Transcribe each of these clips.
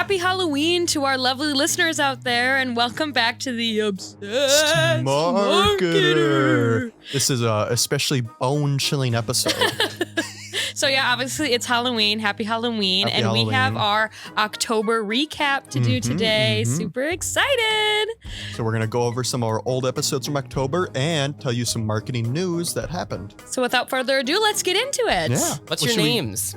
happy Halloween to our lovely listeners out there, and welcome back to the Obsessed Marketer. This is a especially bone-chilling episode. So yeah, obviously it's Halloween. Happy Halloween. Happy and Halloween. We have our October recap to do today. Super excited. So we're going to go over some of our old episodes from October and tell you some marketing news that happened. So without further ado, let's get into it. Yeah. What's your names?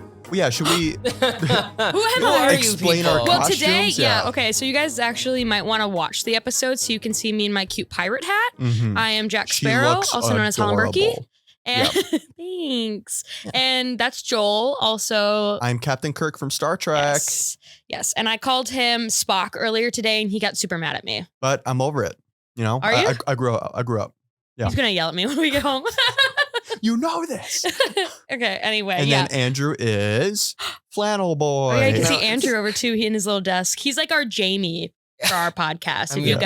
Should we Who am I? explain our Well, costumes? today, okay, so you guys actually might want to watch the episode so you can see me in my cute pirate hat. I am Jack She Sparrow, looks also known as Holland Berkey. adorable. And thanks. And that's Joel, also. I'm Captain Kirk from Star Trek. Yes. And I called him Spock earlier today, and he got super mad at me. But I'm over it. You know, Are you? I grew up. Yeah. He's going to yell at me when we get home. You know this. Okay, anyway, And then Andrew is Flannel Boy. Oh, yeah, you can see Andrew over too. He in his little desk. He's like our Jamie for our podcast. If you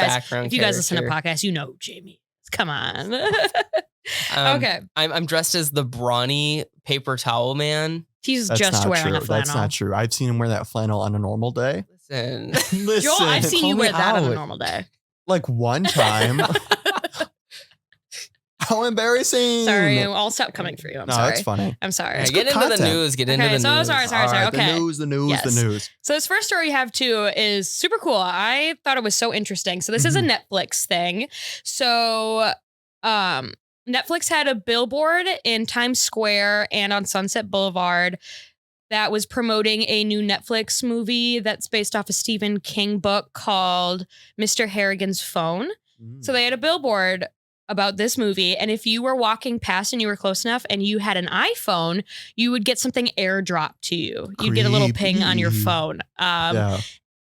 guys listen to podcasts, you know Jamie. Come on. Okay. I'm dressed as the brawny paper towel man. He's That's just not wearing true. a flannel. That's not true. I've seen him wear that flannel on a normal day. Listen. Joel, I've seen Call you me wear that on a out. normal day. Like one time. How embarrassing. Sorry, I'll stop coming for you. I'm No, sorry. that's funny. I'm sorry. Right, get into content. the news. Get into the news. Sorry. All right, Okay. The news. Yes. So this first story you have too is super cool. I thought it was so interesting. So this is a Netflix thing. So Netflix had a billboard in Times Square and on Sunset Boulevard that was promoting a new Netflix movie that's based off a Stephen King book called Mr. Harrigan's Phone. So they had a billboard about this movie, and if you were walking past and you were close enough and you had an iPhone, you would get something airdropped to you. You'd get a little ping on your phone,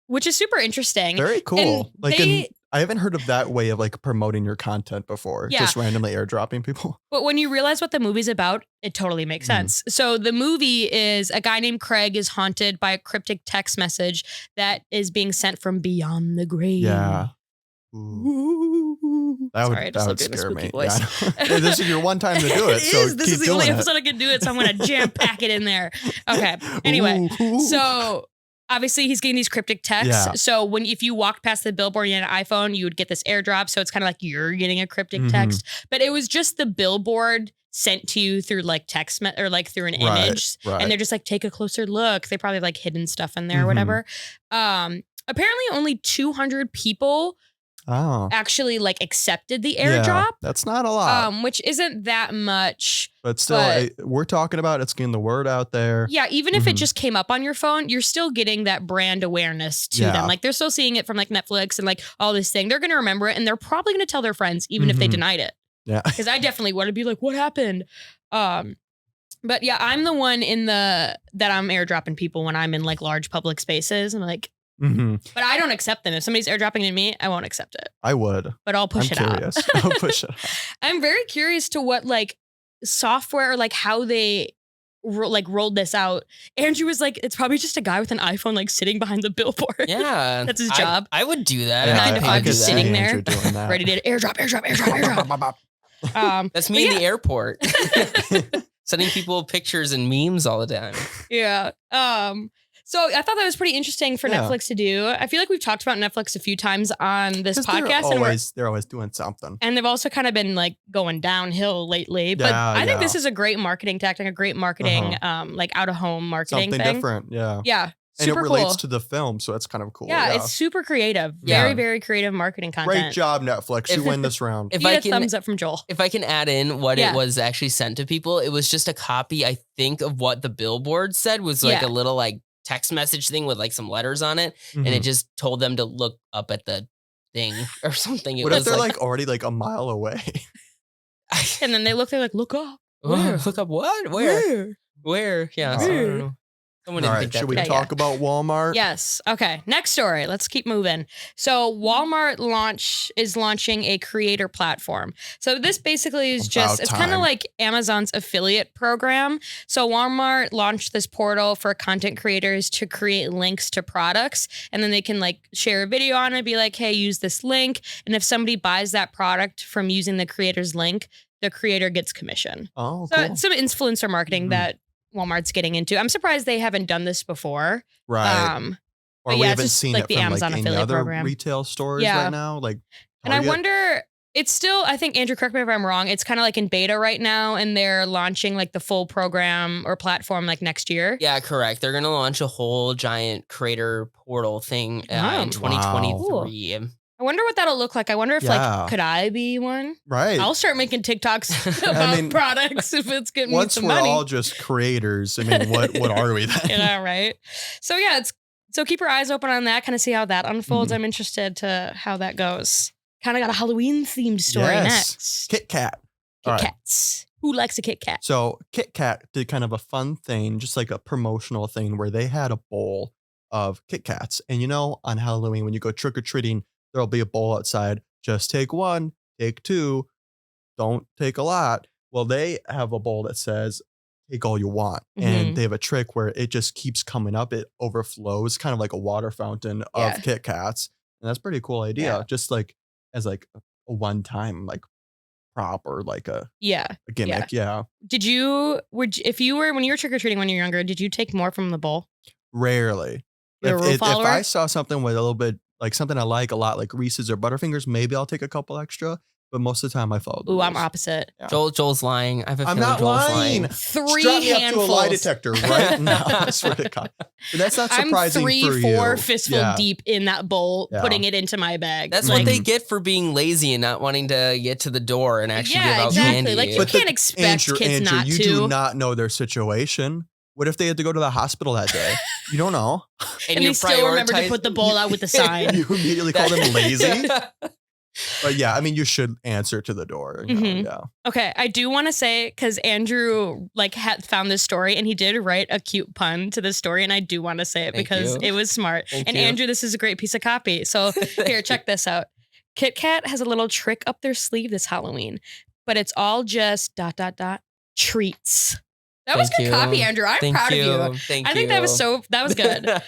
which is super interesting. Very cool. And I haven't heard of that way of like promoting your content before. Yeah. Just randomly airdropping people. But when you realize what the movie's about, it totally makes sense. So the movie is a guy named Craig is haunted by a cryptic text message that is being sent from beyond the grave. Yeah. Ooh. That would scare me. Voice. Yeah. This is your one time to do it. So This is the only episode I can do it, so I'm going to jam pack it in there. Okay. Anyway, so obviously he's getting these cryptic texts. Yeah. So if you walked past the billboard and you had an iPhone, you would get this airdrop. So it's kind of like you're getting a cryptic text, but it was just the billboard sent to you through like text or like through an image. Right. And they're just like, take a closer look. They probably have like hidden stuff in there or whatever. Apparently only 200 people actually like accepted the airdrop. Yeah, that's not a lot. Which isn't that much. But still, we're talking about it's getting the word out there. Yeah, even if it just came up on your phone, you're still getting that brand awareness to them. Like they're still seeing it from like Netflix and like all this thing. They're going to remember it and they're probably going to tell their friends even if they denied it. Yeah. Because I definitely want to be like, what happened? But yeah, I'm the one that I'm airdropping people when I'm in like large public spaces and like, but I don't accept them. If somebody's airdropping to me, I won't accept it. I would. But I'll push it out. I'll push it out. I'm very curious to what like software or like how they rolled this out. Andrew was like, it's probably just a guy with an iPhone like sitting behind the billboard. Yeah. That's his job. I would do that. 9 to 5 just sitting there ready to airdrop. That's me in the airport. Sending people pictures and memes all the time. Yeah. So I thought that was pretty interesting for Netflix to do. I feel like we've talked about Netflix a few times on this podcast. They're always doing something. And they've also kind of been like going downhill lately. But I think this is a great marketing tactic, a great marketing, like out of home marketing something thing. Different. Yeah. Yeah. And it relates to the film, so it's kind of cool. Yeah, it's super creative. Very, very creative marketing content. Great job, Netflix. You win this round. If I can, thumbs up from Joel. If I can add in what it was actually sent to people, it was just a copy, I think, of what the billboard said was like a little like text message thing with like some letters on it. And it just told them to look up at the thing or something. What if they're like already like a mile away? And then they're like, look up. Look up what? Where? Yeah. So I don't know. All right, should we talk about Walmart? Yes. Okay. Next story. Let's keep moving. So Walmart is launching a creator platform. So this basically is it's kind of like Amazon's affiliate program. So Walmart launched this portal for content creators to create links to products, and then they can like share a video on it, be like, hey, use this link. And if somebody buys that product from using the creator's link, the creator gets commission. Oh, so it's some influencer marketing that Walmart's getting into. I'm surprised they haven't done this before. Right. Or But we yeah, it's haven't just seen like it the from Amazon like any affiliate other program. retail stores Yeah. right now. Like, And I Target? wonder, it's still, I think, Andrew, correct me if I'm wrong, it's kind of like in beta right now, and they're launching like the full program or platform like next year. Yeah, correct. They're gonna launch a whole giant creator portal thing in 2023. I wonder what that'll look like. I wonder if could I be one? Right. I'll start making TikToks about products if it's getting me some money. Once we're all just creators, I mean, what are we then? Yeah, right. So yeah, so keep your eyes open on that, kind of see how that unfolds. I'm interested to how that goes. Kind of got a Halloween themed story next. KitKat. KitKats. Who likes a KitKat? So KitKat did kind of a fun thing, just like a promotional thing where they had a bowl of KitKats. And on Halloween, when you go trick-or-treating, there'll be a bowl outside. Just take one, take two, don't take a lot. Well, they have a bowl that says, take all you want. And they have a trick where it just keeps coming up. It overflows, kind of like a water fountain of KitKats. And that's a pretty cool idea. Yeah. Just like as like a one-time like prop or like a gimmick. Yeah. Did you, when you were trick-or-treating when you were younger, did you take more from the bowl? Rarely. If I saw something with a little bit, like something I like a lot, like Reese's or Butterfingers, maybe I'll take a couple extra. But most of the time I follow the rules. I'm opposite. Yeah. Joel's lying. I have a feeling not Joel's lying. 3 Strap me handfuls. up to a lie detector right now. I swear to God. But that's not surprising I'm for you. 3-4 fistful deep in that bowl, putting it into my bag. That's what they get for being lazy and not wanting to get to the door and actually give out candy. Like you can't expect kids not to. You do not know their situation. What if they had to go to the hospital that day? You don't know. And you still remember to put the bowl out with the sign. You immediately call them lazy. But yeah, I mean, you should answer to the door. Yeah. Okay, I do want to say, because Andrew had found this story and he did write a cute pun to this story, and I do want to say it because it was smart. Andrew, this is a great piece of copy. So here, check this out. KitKat has a little trick up their sleeve this Halloween, but it's all just ... treats. That was good copy, Andrew. I'm proud of you. I think that was good.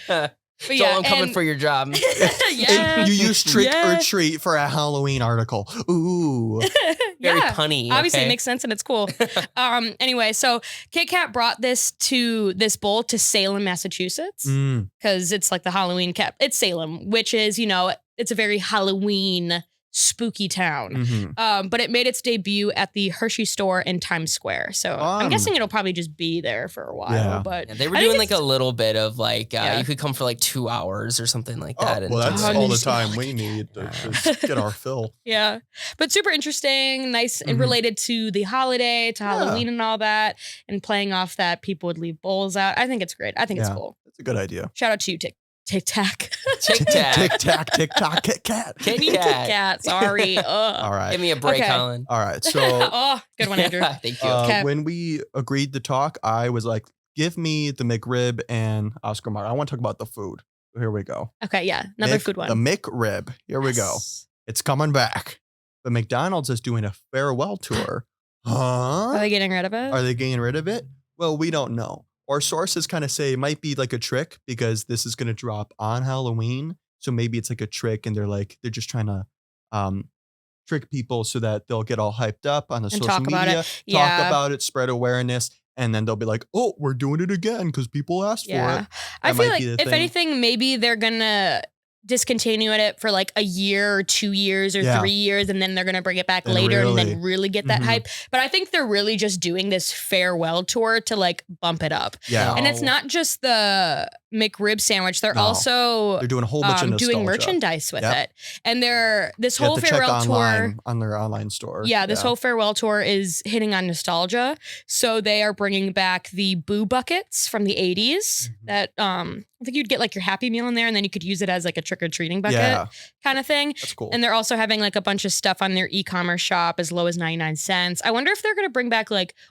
But Joel, I'm coming for your job. You use trick or treat for a Halloween article. Ooh. Very punny. Obviously, it makes sense and it's cool. Anyway, so KitKat brought this bowl to Salem, Massachusetts, because it's like the Halloween cap. It's Salem, which is, it's a very Halloween spooky town. But it made its debut at the Hershey store in Times Square. So I'm guessing it'll probably just be there for a while. But they were doing a little bit of you could come for 2 hours or something like that. Well, that's all the time we need to just get our fill. Yeah. But super interesting, nice, and related to the holiday, to Halloween and all that, and playing off that people would leave bowls out. I think it's great. I think it's cool. It's a good idea. Shout out to you, TikTok. TikTok, KitKat. KitKat, sorry. All right. Give me a break, Colin. All right. So good one, Andrew. Thank you. When we agreed to talk, I was like, give me the McRIB and Oscar Mayer. I want to talk about the food. Here we go. Okay, yeah. Another food one. The McRIB. Here we go. It's coming back. But McDonald's is doing a farewell tour. Huh? Are they getting rid of it? Are they getting rid of it? Well, we don't know. Our sources kind of say it might be like a trick because this is going to drop on Halloween. So maybe it's like a trick and they're just trying to trick people so that they'll get all hyped up on the social media, talk about it, spread awareness. And then they'll be like, oh, we're doing it again because people asked for it. I feel like if anything, maybe they're going to discontinue it for a year or 2 years or 3 years, and then they're gonna bring it back later and then really get that hype. But I think they're really just doing this farewell tour to bump it up. Yeah. And it's not just the McRib sandwich. They're doing a whole bunch of doing merchandise with it. And this whole farewell tour on their online store. Yeah, this whole farewell tour is hitting on nostalgia. So they are bringing back the Boo buckets from the 80s that I think you'd get your Happy Meal in there, and then you could use it as a trick-or-treating bucket kind of thing. That's cool. And they're also having a bunch of stuff on their e-commerce shop as low as 99 cents. I wonder if they're going to bring back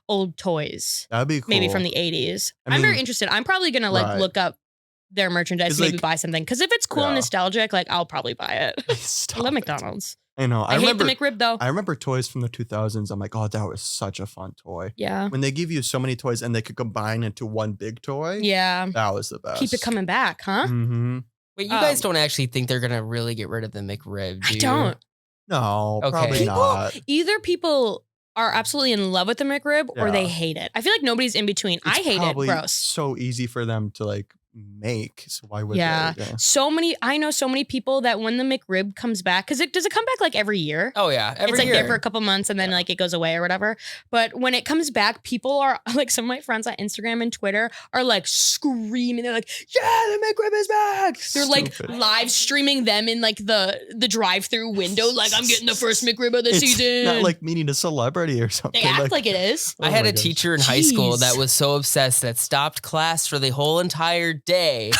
old toys. That'd be cool. Maybe from the 80s. I'm very interested. I'm probably going to look up their merchandise, maybe buy something. Because if it's cool and nostalgic, I'll probably buy it. I love McDonald's. I know. I hate the McRib though. I remember toys from the 2000s. I'm like, oh, that was such a fun toy. Yeah. When they give you so many toys and they could combine into one big toy. Yeah. That was the best. Keep it coming back, huh? Mm-hmm. Wait, you guys don't actually think they're going to really get rid of the McRib, do you? I don't. No, probably not. Either people are absolutely in love with the McRib or they hate it. I feel like nobody's in between. I hate it. Gross. So easy for them to make. So why would Yeah. they? Yeah. I know so many people that when the McRib comes back, because does it come back like every year? Oh yeah, every it's like year. there for a couple months and then like it goes away or whatever. But when it comes back, people are like, some of my friends on Instagram and Twitter are like screaming. They're like, yeah, the McRib is back. They're like live streaming them in like the drive-through window. Like, I'm getting the first McRib of the season. Not like meeting a celebrity or something. They act like it is. I had a teacher in high school that was so obsessed that stopped class for the whole entire day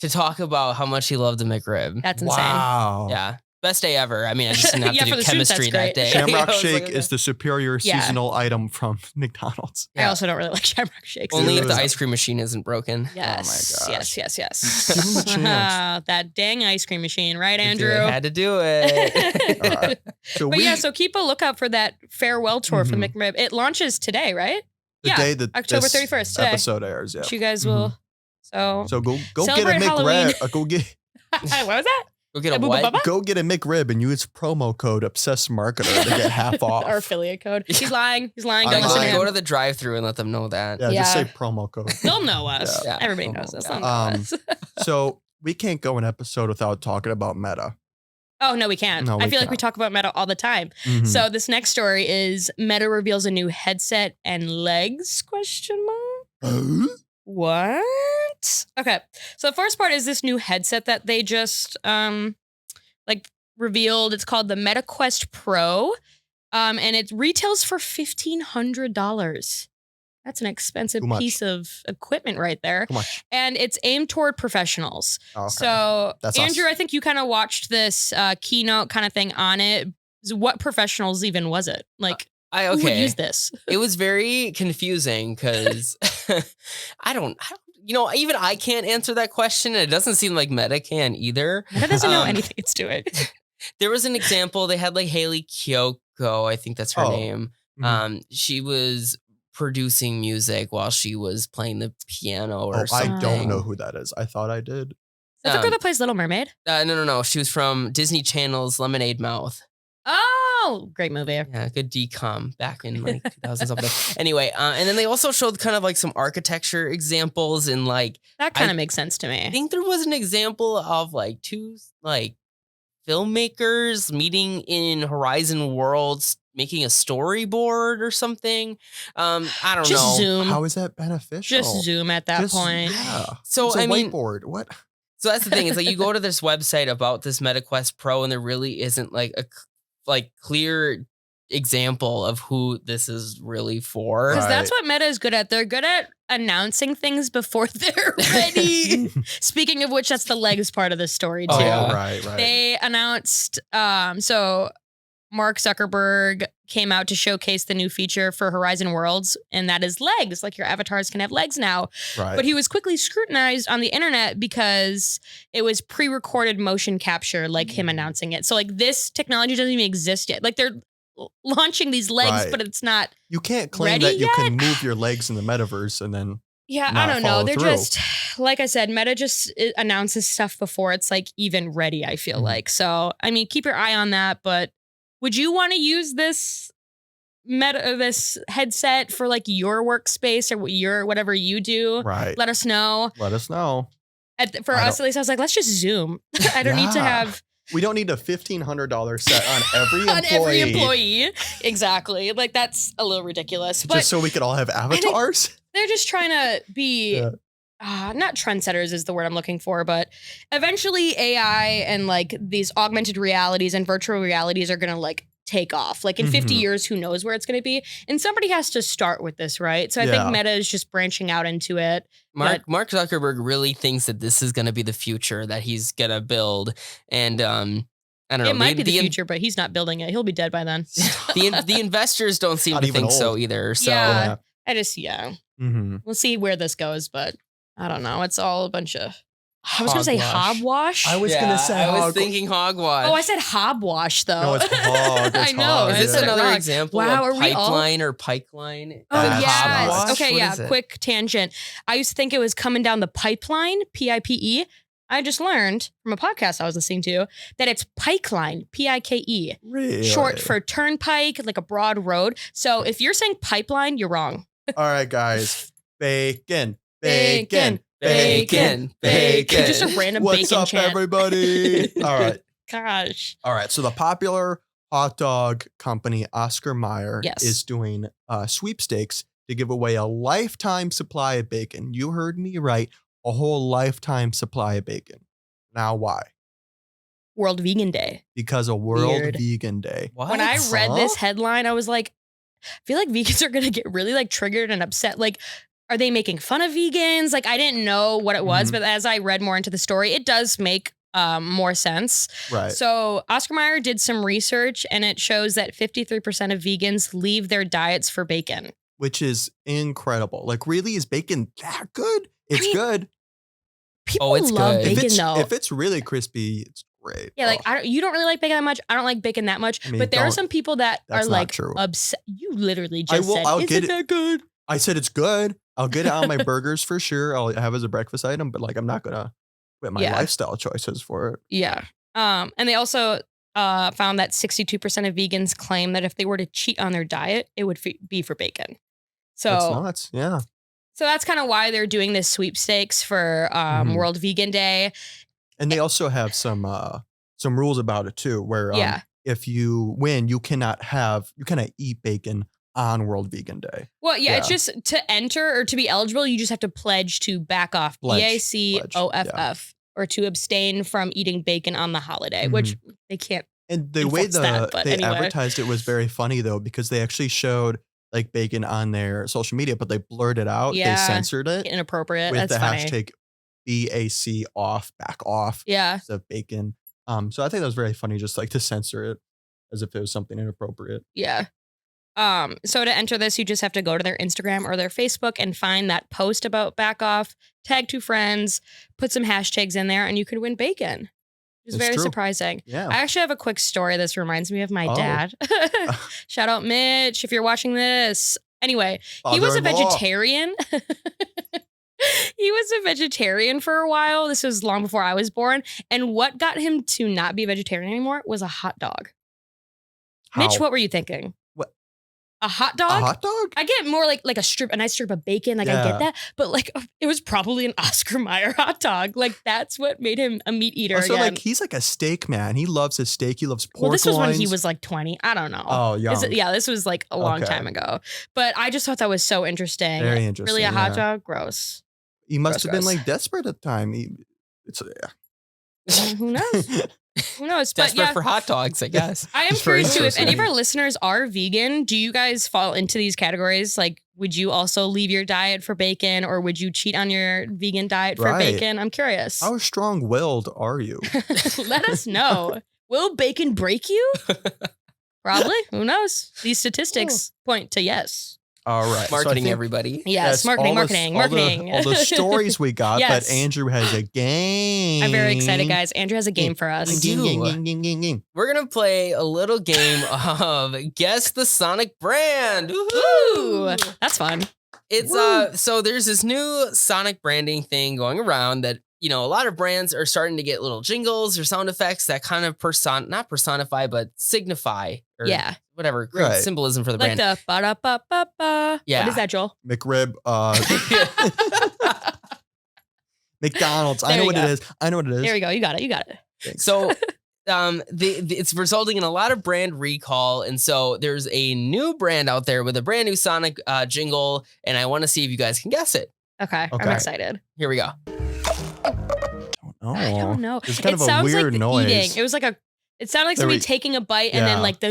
to talk about how much he loved the McRib. That's insane. Wow. Yeah. Best day ever. I mean, I just didn't have to do chemistry that day. Shamrock Shake is the superior seasonal item from McDonald's. I also don't really like Shamrock Shakes. Only if the ice cream machine isn't broken. Yes. Oh my gosh. Yes. Give him a chance. That dang ice cream machine, right, Andrew? I had to do it. So keep a lookout for that farewell tour for McRib. It launches today, right? The day that October 31st today. Episode airs. Yeah. So you guys will. So go get a celebrate Halloween. McRib. Go get. What was that? Go get a what? Go get a McRib and use promo code Obsessed Marketer to get half off. Our affiliate code. He's lying. Don't I'm listen to him. Go to the drive-through and let them know that. Yeah, just say promo code. They'll know us. Yeah. Everybody knows us. They'll know us. So we can't go an episode without talking about Meta. Oh, no, we can't. No, I feel like we talk about Meta all the time. Mhm. So this next story is Meta reveals a new headset and legs, ? What? Okay. So the first part is this new headset that they just revealed. It's called the Meta Quest Pro. And it retails for $1,500. That's an expensive piece of equipment right there. Too much. And it's aimed toward professionals. Okay. So That's Andrew, us. I think you kind of watched this keynote kind of thing on it. What professionals even was it? Like, who would use this? It was very confusing because I don't, even I can't answer that question. And it doesn't seem like Meta can either. Meta doesn't know anything it's doing. There was an example. They had like Haley Kiyoko, I think that's her name. Mhm. She was producing music while she was playing the piano or something. I don't know who that is. I thought I did. Is that the girl that plays Little Mermaid? No. She was from Disney Channel's Lemonade Mouth. Oh, great movie. Yeah, good decom back in like 2000 something. Anyway, and then they also showed kind of like some architecture examples and like that kind of makes sense to me. I think there was an example of like two like filmmakers meeting in Horizon Worlds making a storyboard or something. I don't know. Just Zoom. How is that beneficial? Just Zoom at that point. Yeah. So it's a I mean, whiteboard. What? So that's the thing. Is like you go to this website about this MetaQuest Pro, and there really isn't like a clear example of who this is really for. Because that's what Meta is good at. They're good at announcing things before they're ready. Speaking of which, that's the legs part of the story too. Oh, yeah. Right. They announced, so Mark Zuckerberg came out to showcase the new feature for Horizon Worlds, and that is legs. Like your avatars can have legs now. Right. But he was quickly scrutinized on the internet because it was pre-recorded motion capture, like him announcing it. So like this technology doesn't even exist yet. Like they're launching these legs, but it's not. You can't claim that you can move your legs in the metaverse and then. Yeah, I don't know. They're just, like I said, Meta just announces stuff before it's like even ready, I feel like. So, I mean, keep your eye on that. But would you want to use this this headset for like your workspace or whatever you do? Right. Let us know. Let us know. For us, at least, I was like, let's just Zoom. I don't need to have. We don't need a $1,500 set on every employee. On every employee. Exactly. Like, that's a little ridiculous. But just so we could all have avatars? They're just trying to be, not trendsetters is the word I'm looking for, but eventually AI and like these augmented realities and virtual realities are going to like take off. Like in 50 years, who knows where it's going to be? And somebody has to start with this, right? So I think Meta is just branching out into it. Mark Zuckerberg really thinks that this is going to be the future that he's going to build. And I don't know. It might be the future, but he's not building it. He'll be dead by then. The investors don't seem to think so either. So yeah, we'll see where this goes, but I don't know. It's all a bunch of. I was going to say hogwash. I was going to say I was thinking hogwash. Oh, I said hogwash, though. No, it's hog. I know. Is this another example of are pipeline or pikeline? Oh, yes. Hogwash? Okay, yeah. Quick tangent. I used to think it was coming down the pipeline, P-I-P-E. I just learned from a podcast I was listening to that it's pikeline, P-I-K-E. Really? Short for turnpike, like a broad road. So if you're saying pipeline, you're wrong. All right, guys. Bacon. Bacon. Bacon. Just a random What's bacon up, chant. everybody? All right. Gosh. All right. So the popular hot dog company, Oscar Mayer, is doing sweepstakes to give away a lifetime supply of bacon. You heard me right. A whole lifetime supply of bacon. Now, why? World Vegan Day. Because of World Vegan Day. What? When I read this headline, I was like, I feel like vegans are going to get really like triggered and upset. Like, are they making fun of vegans? Like, I didn't know what it was, but as I read more into the story, it does make more sense. Right. So Oscar Mayer did some research and it shows that 53% of vegans leave their diets for bacon. Which is incredible. Like, really, is bacon that good? It's good. People love bacon, though. If it's really crispy, it's great. Yeah, like you don't really like bacon that much. I don't like bacon that much. I mean, but there are some people that are like upset. You literally just said, "Isn't that good?" I said it's good. I'll get it on my burgers for sure. I'll have it as a breakfast item, but like I'm not gonna quit my lifestyle choices for it. Yeah. And they also found that 62% of vegans claim that if they were to cheat on their diet, it would be for bacon. So that's nuts. Yeah. So that's kind of why they're doing this sweepstakes for World Vegan Day. And they also have some rules about it too, where if you win, you cannot eat bacon on World Vegan Day. Well, it's just to enter or to be eligible, you just have to pledge to back off BACOFF or to abstain from eating bacon on the holiday, which they can't. And the way advertised it was very funny though, because they actually showed like bacon on their social media, but they blurred it out. They censored it. Inappropriate. With That's the funny. hashtag BAC off, back off. Yeah. Of bacon. So I think that was very funny, just like to censor it as if it was something inappropriate. Yeah. So to enter this, you just have to go to their Instagram or their Facebook and find that post about back off, tag 2 friends, put some hashtags in there, and you could win bacon. It's very surprising. Yeah. I actually have a quick story. This reminds me of my dad. Shout out Mitch if you're watching this. Anyway, he was a vegetarian. He was a vegetarian for a while. This was long before I was born. And what got him to not be a vegetarian anymore was a hot dog. How? Mitch, what were you thinking? What? A hot dog? A hot dog? I get more like a nice strip of bacon. Like I get that. But like it was probably an Oscar Mayer hot dog. Like that's what made him a meat eater so again. like he's like a steak man. He loves his steak. He loves pork Well, this was loins. when he was like 20. I don't know. Oh, young. This was like a long time ago. But I just thought that was so interesting. Very interesting. Really a hot dog? Gross. He must have been like desperate at the time. Who knows? Who knows? Desperate for hot dogs, I guess. I am curious too. If any of our listeners are vegan, do you guys fall into these categories? Like, would you also leave your diet for bacon, or would you cheat on your vegan diet for bacon? I'm curious. How strong-willed are you? Let us know. Will bacon break you? Probably. Who knows? These statistics point to yes. All right. Marketing, everybody. Yes, marketing. All the stories we got, but Andrew has a game. I'm very excited, guys. Andrew has a game for us. Game. We're going to play a little game of Guess the Sonic Brand. Ooh, that's fun. It's so there's this new Sonic branding thing going around that, you know, a lot of brands are starting to get little jingles or sound effects that kind of not personify, but signify or whatever, create symbolism for the brand. Like the ba-da-ba-ba-ba. Yeah. What is that, Joel? McRIB. McDonald's. I know what it is. There we go. You got it. Thanks. So it's resulting in a lot of brand recall. And so there's a new brand out there with a brand new Sonic jingle. And I want to see if you guys can guess it. Okay. I'm excited. Here we go. I don't know. It's kind of a weird noise. Eating. It was like it sounded like somebody taking a bite and then like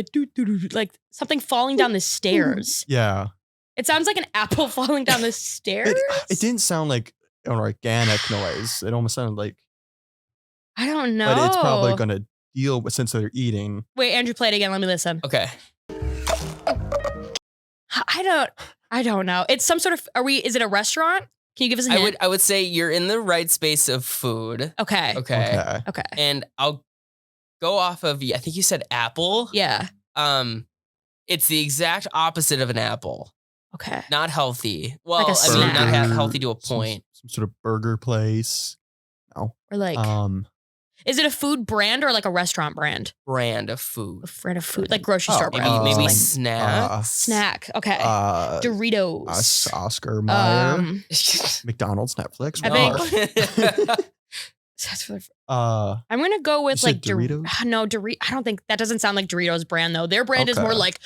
like something falling down the stairs. Yeah. It sounds like an apple falling down the stairs. It didn't sound like an organic noise. It almost sounded like. I don't know. But it's probably going to deal with since they're eating. Wait, Andrew, play it again. Let me listen. Okay. I don't know. It's some sort of. Is it a restaurant? Can you give us a hint? I would say you're in the right space of food. Okay. And I'll go off of, I think you said apple. Yeah. It's the exact opposite of an apple. Okay. Not healthy. Well, Like I mean, not healthy to a point. Some sort of burger place. No. Or like. Is it a food brand or like a restaurant brand? Brand of food. A brand of food, like grocery store brand. Maybe Like snacks. snack. Okay. Doritos. Oscar Mayer. Um, McDonald's, Netflix. I think- I'm gonna go with You like said Doritos? No, Doritos. I don't think that doesn't sound like Doritos brand though. Their brand is Okay. more like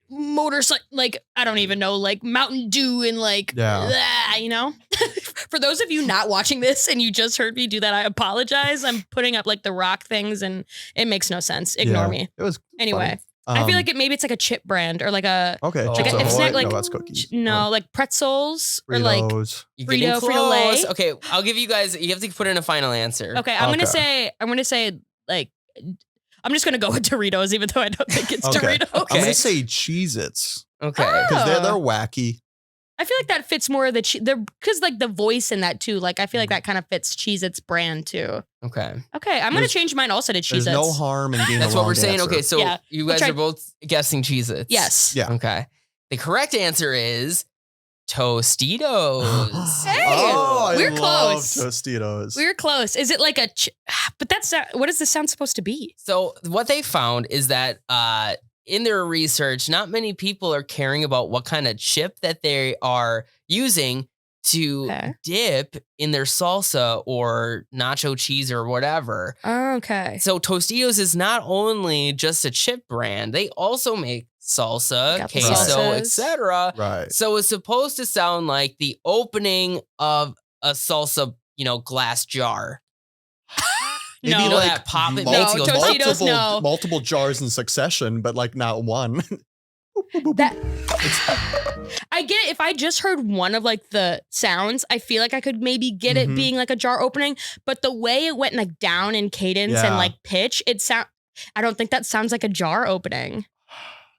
motorcycle, like I don't even know, like Mountain Dew and like you know. For those of you not watching this and you just heard me do that, I apologize. I'm putting up like the rock things and it makes no sense. Ignore me. It was Anyway. I feel like maybe it's like a chip brand or like a okay. like Chips a- if it's Ahoy? not like- No, that's cookies. no, like pretzels or like Fritos. You're getting Frito, close. Frito-Lay. Okay, I'll give you guys. You have to put in a final answer. okay. I'm gonna say like I'm just gonna go with Doritos, even though I don't think it's Okay. Doritos. I'm Okay. gonna say Cheez-Its Okay. because they're Oh. wacky. I feel like that fits more of the because like the voice in that too. Like I feel like that kind of fits Cheez-Its brand too. Okay. Okay, I'm gonna There's- change mine also to Cheez-Its. There's no harm in being. That's a what wrong we're saying. answer. Okay, so Yeah. you We'll guys try- are both guessing Cheez-Its. Yes. Yeah. Okay. The correct answer is Tostitos. Hey, I we're love close. Tostitos. We're close. Is it like a? But that's not, what is this sound supposed to be? So what they found is that in their research, not many people are caring about what kind of chip that they are using to Okay. dip in their salsa or nacho cheese or whatever. Okay. So Tostitos is not only just a chip brand, they also make salsa, Got the queso, salsas. etc. Right. So it's supposed to sound like the opening of a salsa, glass jar. Maybe No. You know like that pop it No, makes? It goes, Tostitos, multiple, no. multiple jars in succession, but like not one. That I get it. If I just heard one of like the sounds, I feel like I could maybe get it Mhm. being like a jar opening. But the way it went like down in cadence and Yeah. like pitch, I don't think that sounds like a jar opening.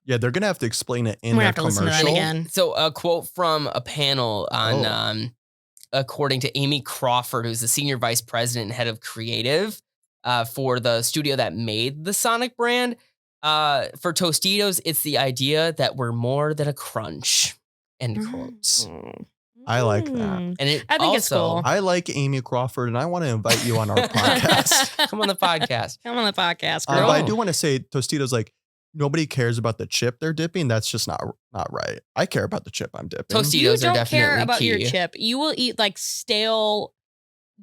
Yeah, they're gonna have to explain it in I'm gonna their have to listen to that commercial. again. So a quote from a panel on, according to Amy Crawford, who's the senior vice president and head of creative for the studio that made the Sonic brand. For Tostitos, it's the idea that we're more than a crunch. End quotes. I like that. And it I think it's also- cool. I like Amy Crawford, and I want to invite you on our podcast. Come on the podcast. Come on the podcast, But girl. I do want to say Tostitos, like nobody cares about the chip they're dipping. That's just not right. I care about the chip I'm dipping. Tostitos You are don't definitely care about your key. chip. You will eat like stale.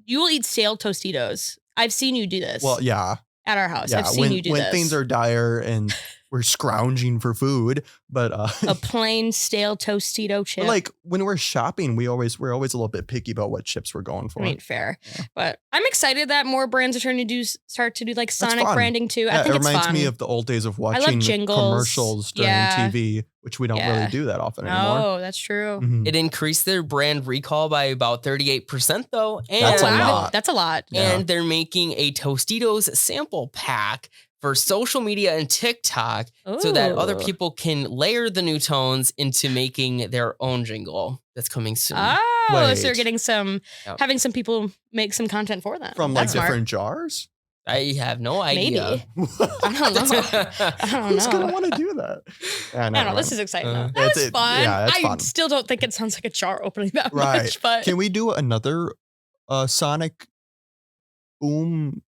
You will eat stale Tostitos. I've seen you do this. Well, yeah, at our house. yeah. I've seen when you do when this. things are dire and we're scrounging for food, but a plain stale Tostito chip. but like when we're shopping, we're always a little bit picky about what chips we're going for. I mean, fair. Yeah. But I'm excited that more brands are starting to start to do like Sonic fun. branding too. Yeah, I think it it's reminds fun. me of the old days of love watching jingles. commercials during Yeah. TV, which we don't Yeah. really do that often anymore. No, that's true. Mhm. It increased their brand recall by about 38%, though. And, That's a wow, lot. That's a lot. Yeah. and they're making a Tostitos sample pack for social media and TikTok so that other Ooh. people can layer the new tones into making their own jingle that's coming soon. Oh, so Wait. you're getting Yep. having some people make some content for them. From like That's smart. different jars. I have no idea. Maybe. I don't know. I don't Who's know. gonna want to do that? Yeah, I don't know. This is exciting. Uh, though. That it's- was it- fun. yeah, it's I fun. still don't think it sounds like a jar opening that Right. much, but Can we do another Sonic boom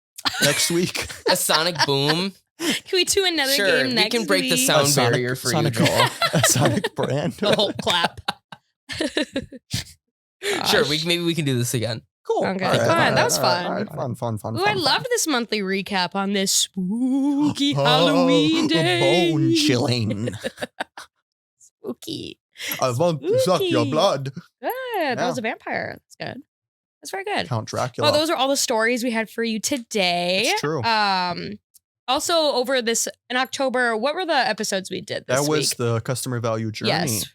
next week? A Sonic Boom. can we do another Sure, game we next can break the week? sound A Sonic- barrier for Sonic, you, Joel. a Sonic brand. The whole clap. Sure, Gosh. maybe we can do this again. Cool. Okay, All right, fun. all right, That was all right, fun. all right, fun. Ooh, I loved this monthly recap on this spooky Halloween day. Bone chilling. Spooky. I want to suck your Spooky. blood. Good. That Yeah. was a vampire. That's good. That's very good. Count Dracula. Well, those are all the stories we had for you today. It's true. Also, over this in October, what were the episodes we did this that was week? the customer value journey. Yes.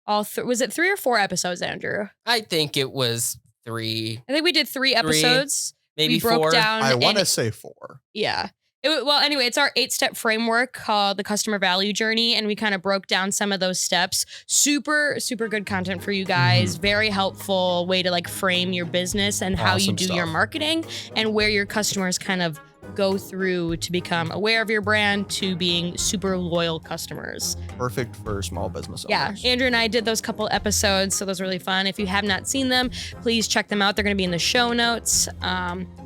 Was it 3 or 4 episodes, Andrew? I think it was 3, I think we did 3 episodes. maybe we broke 4. down. I and- want to say 4. Yeah. Well, anyway, it's our 8-step framework called the customer value journey. And we kind of broke down some of those steps. Super, super good content for you guys. Very helpful way to like frame your business and how you Awesome do your stuff. marketing and where your customers kind of go through to become aware of your brand to being super loyal customers. Perfect for small business Yeah, owners. Andrew and I did those couple episodes, so those were really fun. If you have not seen them, please check them out. They're going to be in the show notes.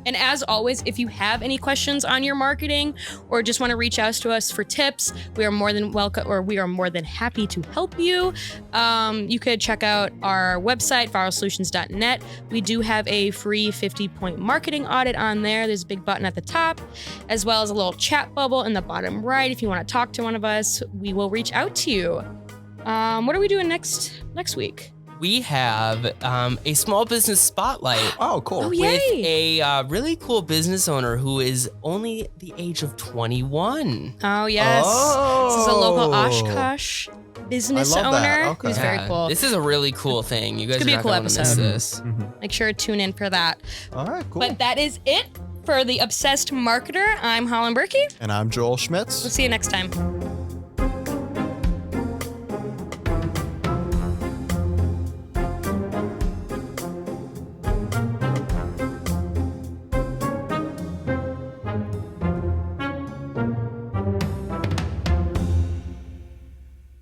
And as always, if you have any questions on your marketing or just want to reach out to us for tips, we are more than welcome, or we are more than happy to help you. You could check out our website, viralsolutions.net. We do have a free 50-point marketing audit on there. There's a big button at the top, as well as a little chat bubble in the bottom right. If you want to talk to one of us, we will reach out to you. What are we doing next week? We have a small business spotlight. Oh, cool. Oh, With yay. a really cool business owner who is only the age of 21. Oh, yes. This is a local Oshkosh business I love that. owner Okay. who's very cool. This is a really cool thing. You guys It's are gonna be a not cool going to miss episode. this. Mhm. Make sure to tune in for that. All right, cool. But that is it for the Obsessed Marketer. I'm Holland Berkey. And I'm Joel We'll Schmitz. see you next time.